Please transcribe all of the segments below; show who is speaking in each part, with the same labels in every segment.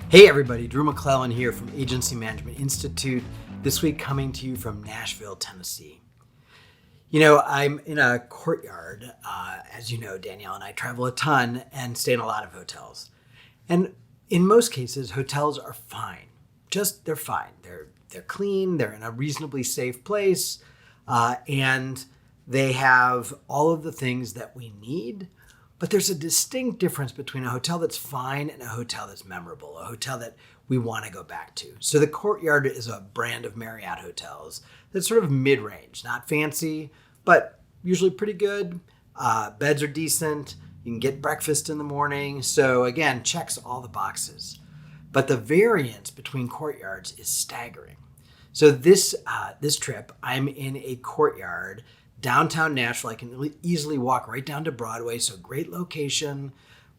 Speaker 1: Hey everybody, Drew McClellan here from Agency Management Institute, this week coming to you from Nashville, Tennessee. You know, I'm in a courtyard. As you know, Danielle and I travel a ton and stay in a lot of hotels. And in most cases, hotels are fine. They're fine. They're clean, they're in a reasonably safe place, and they have all of the things that we need. But there's a distinct difference between a hotel that's fine and a hotel that's memorable, a hotel that we want to go back to. So the Courtyard is a brand of Marriott hotels that's sort of mid-range, not fancy, but usually pretty good. Beds are decent. You can get breakfast in the morning. So again, checks all the boxes. But the variance between Courtyards is staggering. So this trip, I'm in a Courtyard downtown Nashville. I can easily walk right down to Broadway, so great location.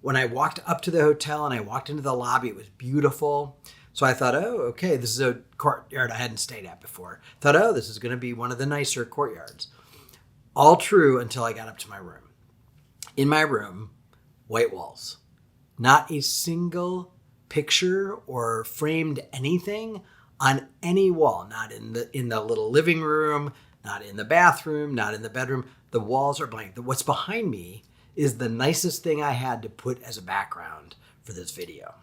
Speaker 1: When I walked up to the hotel and I walked into the lobby, it was beautiful. So I thought, oh, okay, this is a Courtyard I hadn't stayed at before. Thought, oh, this is going to be one of the nicer Courtyards. All true until I got up to my room. In my room, white walls. Not a single picture or framed anything on any wall, not in the little living room, not in the bathroom, not in the bedroom. The walls are blank. What's behind me is the nicest thing I had to put as a background for this video.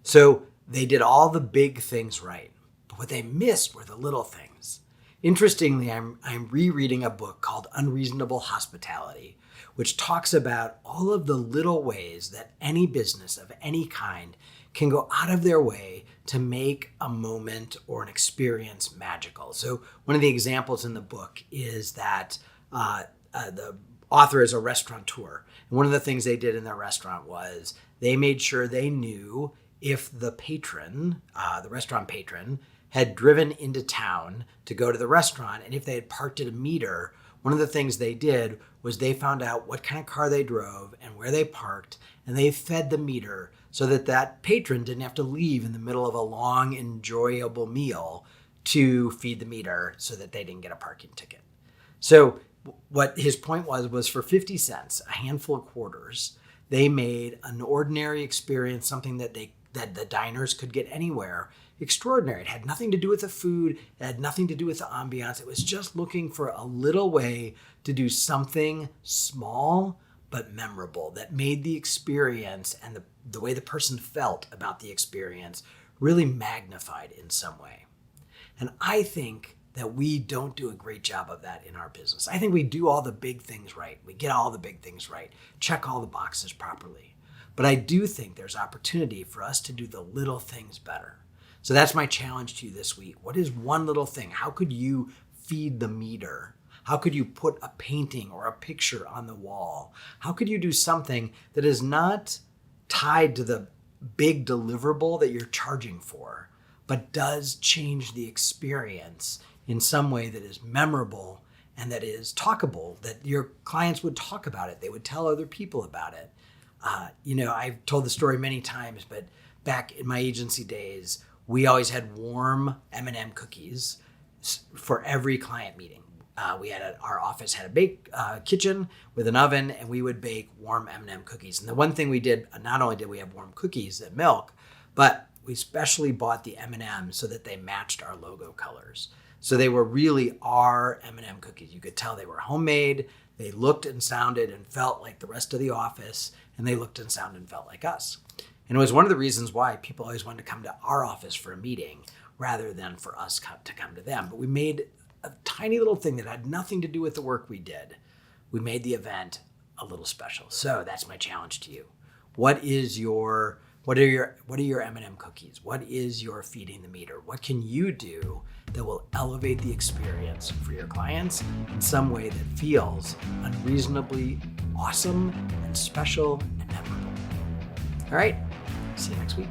Speaker 1: So they did all the big things right, but what they missed were the little things. Interestingly, I'm rereading a book called Unreasonable Hospitality, which talks about all of the little ways that any business of any kind can go out of their way to make a moment or an experience magical. So one of the examples in the book is that the author is a restaurateur. And one of the things they did in their restaurant was they made sure they knew if the patron, the restaurant patron, had driven into town to go to the restaurant, and if they had parked at a meter, one of the things they did was they found out what kind of car they drove and where they parked, and they fed the meter so that that patron didn't have to leave in the middle of a long, enjoyable meal to feed the meter so that they didn't get a parking ticket. So what his point was for 50 cents, a handful of quarters, they made an ordinary experience, something that the diners could get anywhere, extraordinary. It had nothing to do with the food. It had nothing to do with the ambiance. It was just looking for a little way to do something small but memorable that made the experience and the way the person felt about the experience really magnified in some way. And I think that we don't do a great job of that in our business. I think we do all the big things right. We get all the big things right, check all the boxes properly. But I do think there's opportunity for us to do the little things better. So that's my challenge to you this week. What is one little thing? How could you feed the meter? How could you put a painting or a picture on the wall? How could you do something that is not tied to the big deliverable that you're charging for, but does change the experience in some way that is memorable and that is talkable, that your clients would talk about it. They would tell other people about it. I've told the story many times, but back in my agency days, we always had warm M&M cookies for every client meeting. Our office had a bake kitchen with an oven, and we would bake warm M&M cookies. And the one thing we did, not only did we have warm cookies and milk, but we specially bought the M&M so that they matched our logo colors. So they were really our M&M cookies. You could tell they were homemade. They looked and sounded and felt like the rest of the office, and they looked and sounded and felt like us. And it was one of the reasons why people always wanted to come to our office for a meeting rather than for us to come to them. But we made a tiny little thing that had nothing to do with the work we did. We made the event a little special. So that's my challenge to you. What are your M&M cookies? What is your feeding the meter? What can you do that will elevate the experience for your clients in some way that feels unreasonably awesome and special and memorable? All right, see you next week.